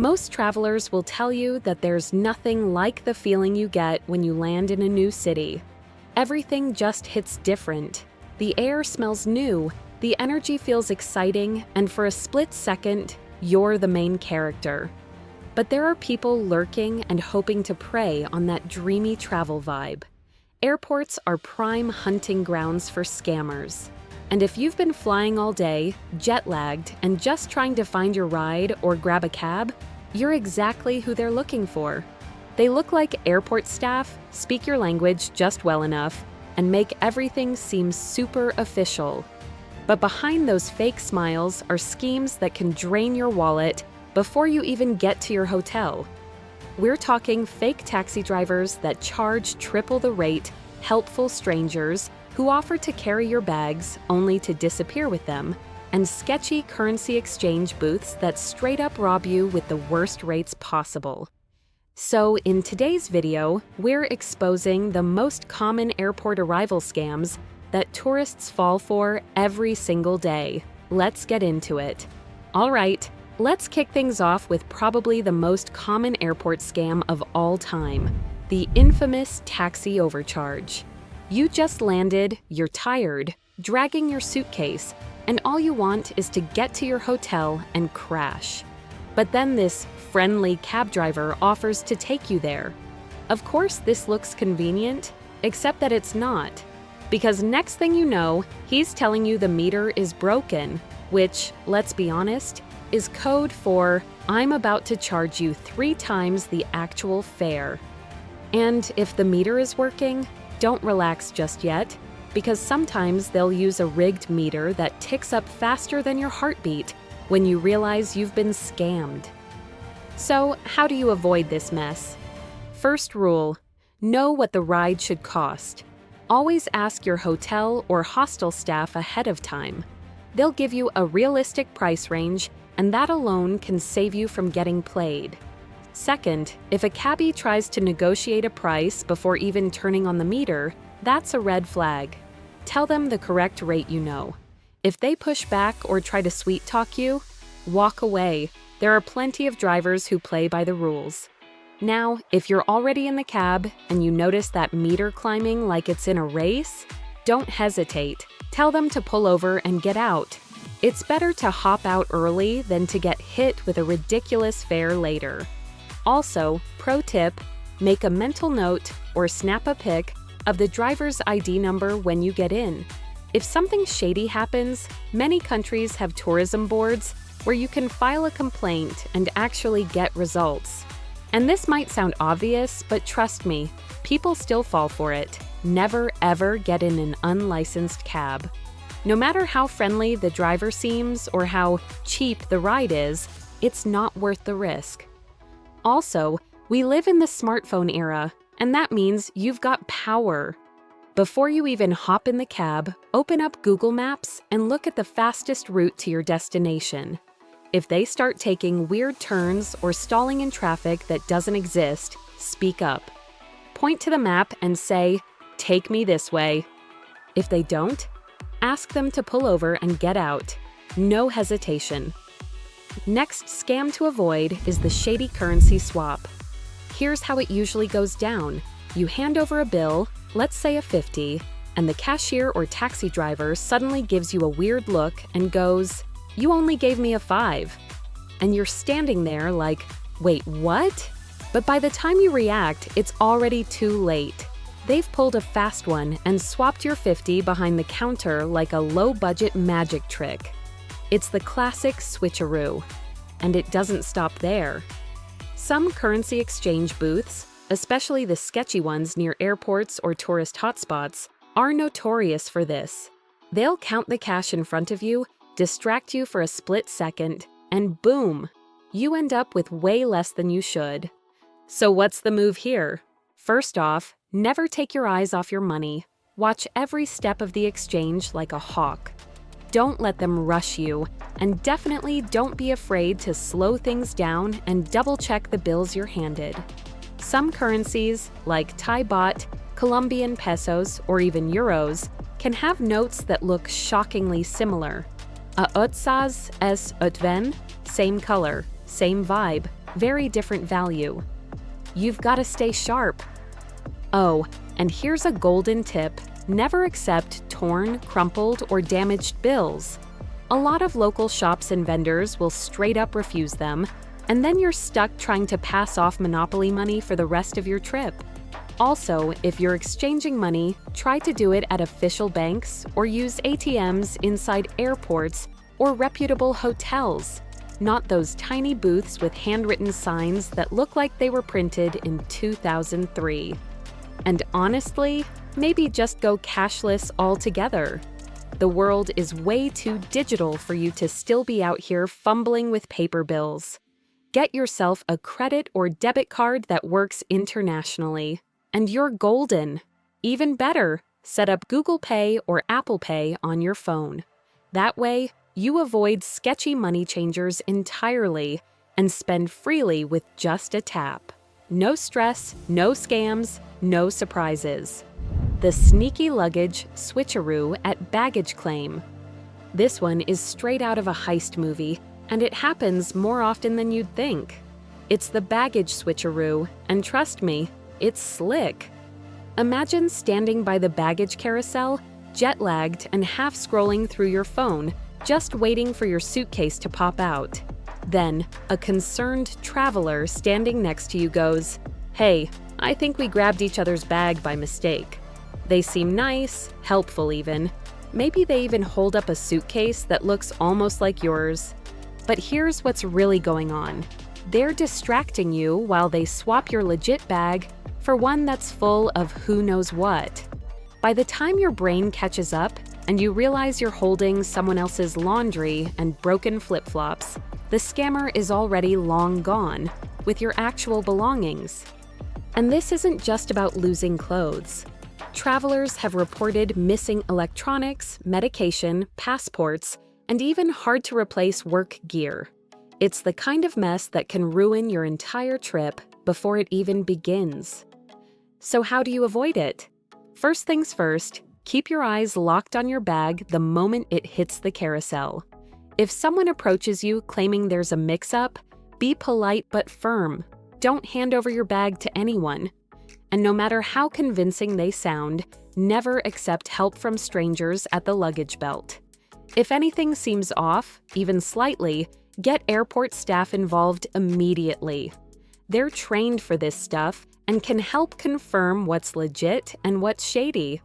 Most travelers will tell you that there's nothing like the feeling you get when you land in a new city. Everything just hits different. The air smells new, the energy feels exciting, and for a split second, you're the main character. But there are people lurking and hoping to prey on that dreamy travel vibe. Airports are prime hunting grounds for scammers. And if you've been flying all day, jet-lagged, and just trying to find your ride or grab a cab, you're exactly who they're looking for. They look like airport staff, speak your language just well enough, and make everything seem super official. But behind those fake smiles are schemes that can drain your wallet before you even get to your hotel. We're talking fake taxi drivers that charge triple the rate, helpful strangers who offer to carry your bags only to disappear with them, and sketchy currency exchange booths that straight up rob you with the worst rates possible. So in today's video, we're exposing the most common airport arrival scams that tourists fall for every single day. Let's get into it. All right, let's kick things off with probably the most common airport scam of all time, the infamous taxi overcharge. You just landed, you're tired, dragging your suitcase, and all you want is to get to your hotel and crash. But then this friendly cab driver offers to take you there. Of course, this looks convenient, except that it's not. Because next thing you know, he's telling you the meter is broken, which, let's be honest, is code for I'm about to charge you 3 times the actual fare. And if the meter is working, don't relax just yet, because sometimes they'll use a rigged meter that ticks up faster than your heartbeat when you realize you've been scammed. So, how do you avoid this mess? First rule, know what the ride should cost. Always ask your hotel or hostel staff ahead of time. They'll give you a realistic price range, and that alone can save you from getting played. Second, if a cabbie tries to negotiate a price before even turning on the meter, that's a red flag. Tell them the correct rate you know. If they push back or try to sweet talk you, walk away. There are plenty of drivers who play by the rules. Now, if you're already in the cab and you notice that meter climbing like it's in a race, don't hesitate. Tell them to pull over and get out. It's better to hop out early than to get hit with a ridiculous fare later. Also, pro tip, make a mental note or snap a pic of the driver's ID number when you get in. If something shady happens, many countries have tourism boards where you can file a complaint and actually get results. And this might sound obvious, but trust me, people still fall for it. Never ever get in an unlicensed cab. No matter how friendly the driver seems or how cheap the ride is, it's not worth the risk. Also, we live in the smartphone era, and that means you've got power. Before you even hop in the cab, open up Google Maps and look at the fastest route to your destination. If they start taking weird turns or stalling in traffic that doesn't exist, speak up. Point to the map and say, "Take me this way." If they don't, ask them to pull over and get out. No hesitation. Next scam to avoid is the shady currency swap. Here's how it usually goes down. You hand over a bill, let's say a 50, and the cashier or taxi driver suddenly gives you a weird look and goes, "You only gave me a 5. And you're standing there like, "Wait, what?" But by the time you react, it's already too late. They've pulled a fast one and swapped your 50 behind the counter like a low-budget magic trick. It's the classic switcheroo. And it doesn't stop there. Some currency exchange booths, especially the sketchy ones near airports or tourist hotspots, are notorious for this. They'll count the cash in front of you, distract you for a split second, and boom, you end up with way less than you should. So what's the move here? First off, never take your eyes off your money. Watch every step of the exchange like a hawk. Don't let them rush you, and definitely don't be afraid to slow things down and double-check the bills you're handed. Some currencies, like thaibaht, colombianpesos, or even euros, can have notes that look shockingly similar. A otsaz es otven, same color, same vibe, very different value. You've got to stay sharp. Oh, and here's a golden tip: never accept torn, crumpled, or damaged bills. A lot of local shops and vendors will straight up refuse them, and then you're stuck trying to pass off monopoly money for the rest of your trip. Also, if you're exchanging money, try to do it at official banks or use ATMs inside airports or reputable hotels, not those tiny booths with handwritten signs that look like they were printed in 2003. And honestly, maybe just go cashless altogether. The world is way too digital for you to still be out here fumbling with paper bills. Get yourself a credit or debit card that works internationally, and you're golden. Even better, set up Google Pay or Apple Pay on your phone. That way, you avoid sketchy money changers entirely and spend freely with just a tap. No stress, no scams, no surprises. The sneaky luggage switcheroo at baggage claim. This one is straight out of a heist movie, and it happens more often than you'd think. It's the baggage switcheroo, and trust me, it's slick. Imagine standing by the baggage carousel, jet-lagged and half-scrolling through your phone, just waiting for your suitcase to pop out. Then, a concerned traveler standing next to you goes, "Hey, I think we grabbed each other's bag by mistake." They seem nice, helpful even. Maybe they even hold up a suitcase that looks almost like yours. But here's what's really going on. They're distracting you while they swap your legit bag for one that's full of who knows what. By the time your brain catches up and you realize you're holding someone else's laundry and broken flip-flops, the scammer is already long gone with your actual belongings. And this isn't just about losing clothes. Travelers have reported missing electronics, medication, passports, and even hard-to-replace work gear. It's the kind of mess that can ruin your entire trip before it even begins. So how do you avoid it? First things first, keep your eyes locked on your bag the moment it hits the carousel. If someone approaches you claiming there's a mix-up, be polite but firm. Don't hand over your bag to anyone. And no matter how convincing they sound, never accept help from strangers at the luggage belt. If anything seems off, even slightly, get airport staff involved immediately. They're trained for this stuff and can help confirm what's legit and what's shady.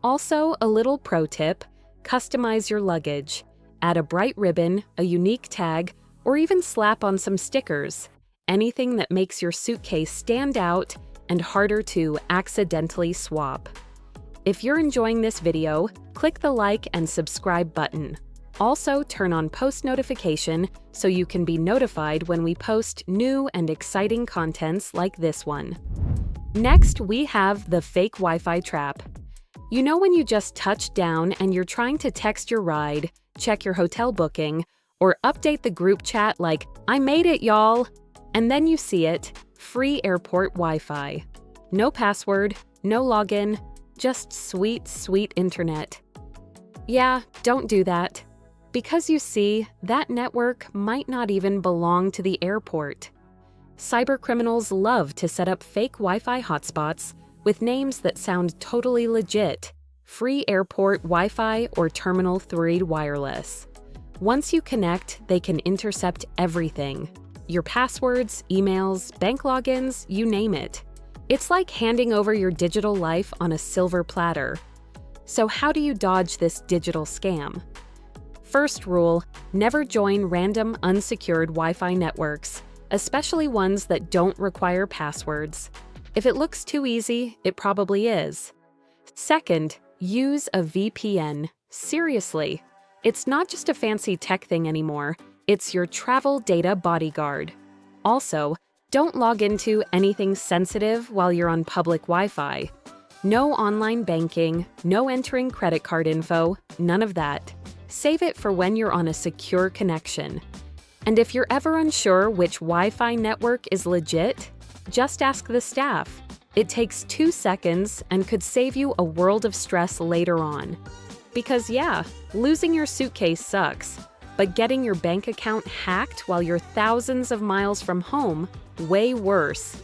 Also, a little pro tip: customize your luggage. Add a bright ribbon, a unique tag, or even slap on some stickers. Anything that makes your suitcase stand out and harder to accidentally swap. If you're enjoying this video, click the like and subscribe button. Also, turn on post notification so you can be notified when we post new and exciting contents like this one. Next, we have the fake Wi-Fi trap. You know when you just touch down and you're trying to text your ride, check your hotel booking, or update the group chat like, "I made it, y'all," and then you see it, free airport Wi-Fi. No password, no login, just sweet, sweet internet. Yeah, don't do that. Because you see, that network might not even belong to the airport. Cybercriminals love to set up fake Wi-Fi hotspots with names that sound totally legit: free airport Wi-Fi or Terminal 3 wireless. Once you connect, they can intercept everything: your passwords, emails, bank logins, you name it. It's like handing over your digital life on a silver platter. So how do you dodge this digital scam? First rule: never join random unsecured Wi-Fi networks, especially ones that don't require passwords. If it looks too easy, it probably is. Second, use a VPN. Seriously, it's not just a fancy tech thing anymore, it's your travel data bodyguard. Also, don't log into anything sensitive while you're on public Wi-Fi. No online banking, no entering credit card info, none of that. Save it for when you're on a secure connection. And if you're ever unsure which Wi-Fi network is legit, just ask the staff. It takes 2 seconds and could save you a world of stress later on. Because yeah, losing your suitcase sucks, but getting your bank account hacked while you're thousands of miles from home, way worse.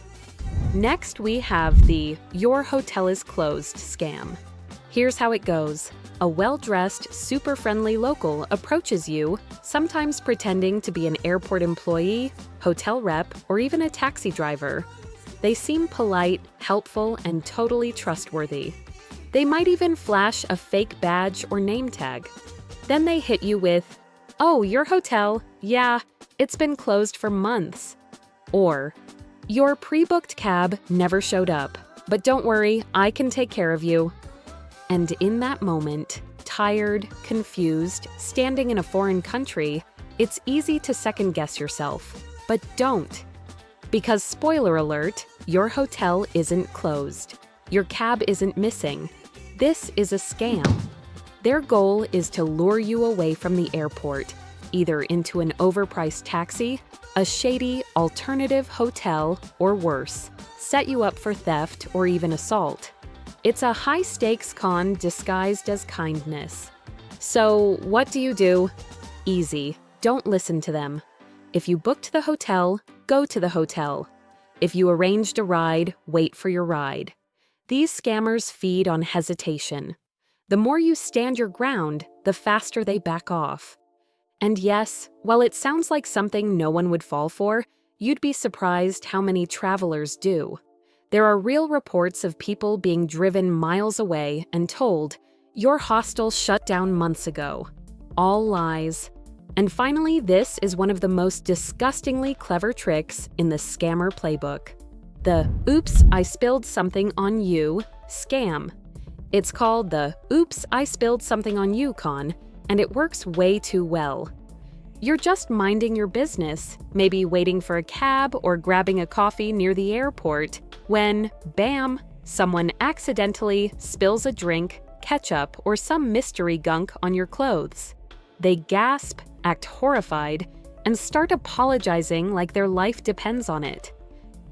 Next, we have the "your hotel is closed" scam. Here's how it goes. A well-dressed, super-friendly local approaches you, sometimes pretending to be an airport employee, hotel rep, or even a taxi driver. They seem polite, helpful, and totally trustworthy. They might even flash a fake badge or name tag. Then they hit you with, "Oh, your hotel? Yeah, it's been closed for months." Or, "Your pre-booked cab never showed up, but don't worry, I can take care of you." And in that moment, tired, confused, standing in a foreign country, it's easy to second-guess yourself. But don't. Because spoiler alert, your hotel isn't closed. Your cab isn't missing. This is a scam. Their goal is to lure you away from the airport, either into an overpriced taxi, a shady alternative hotel, or worse, set you up for theft or even assault. It's a high-stakes con disguised as kindness. So, what do? Easy. Don't listen to them. If you booked the hotel, go to the hotel. If you arranged a ride, wait for your ride. These scammers feed on hesitation. The more you stand your ground, the faster they back off. And yes, while it sounds like something no one would fall for, you'd be surprised how many travelers do. There are real reports of people being driven miles away and told, "Your hostel shut down months ago." All lies. And finally, this is one of the most disgustingly clever tricks in the scammer playbook. The "Oops, I spilled something on you" scam. It's called the "Oops, I spilled something on you" con, and it works way too well. You're just minding your business, maybe waiting for a cab or grabbing a coffee near the airport, when, bam, someone accidentally spills a drink, ketchup, or some mystery gunk on your clothes. They gasp, act horrified, and start apologizing like their life depends on it.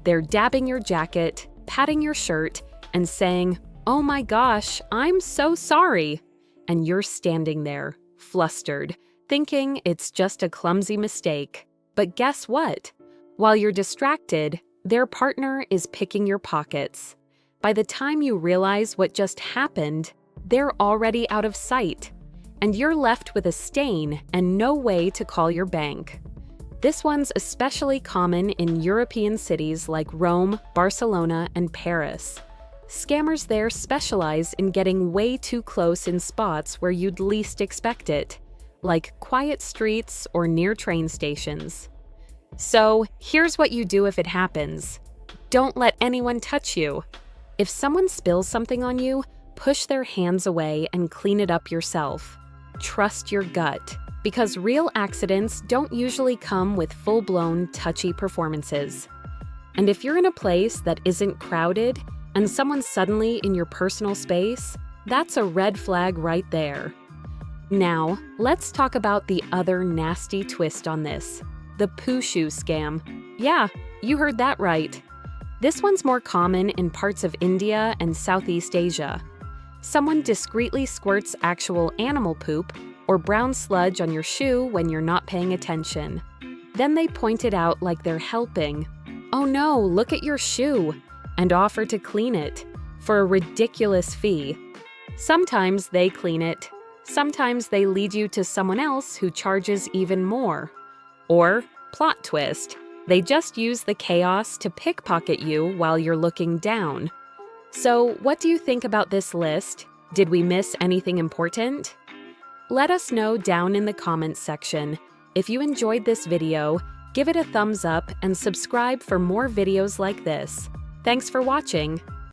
They're dabbing your jacket, patting your shirt, and saying, "Oh my gosh, I'm so sorry." And you're standing there, flustered, thinking it's just a clumsy mistake. But guess what? While you're distracted, their partner is picking your pockets. By the time you realize what just happened, they're already out of sight, and you're left with a stain and no way to call your bank. This one's especially common in European cities like Rome, Barcelona, and Paris. Scammers there specialize in getting way too close in spots where you'd least expect it, like quiet streets or near train stations. So, here's what you do if it happens. Don't let anyone touch you. If someone spills something on you, push their hands away and clean it up yourself. Trust your gut, because real accidents don't usually come with full-blown, touchy performances. And if you're in a place that isn't crowded and someone's suddenly in your personal space, that's a red flag right there. Now, let's talk about the other nasty twist on this, the poo shoe scam. Yeah, you heard that right. This one's more common in parts of India and Southeast Asia. Someone discreetly squirts actual animal poop or brown sludge on your shoe when you're not paying attention. Then they point it out like they're helping. "Oh no, look at your shoe," and offer to clean it for a ridiculous fee. Sometimes they clean it. Sometimes they lead you to someone else who charges even more. Or, plot twist, they just use the chaos to pickpocket you while you're looking down. So, what do you think about this list? Did we miss anything important? Let us know down in the comments section. If you enjoyed this video, give it a thumbs up and subscribe for more videos like this. Thanks for watching.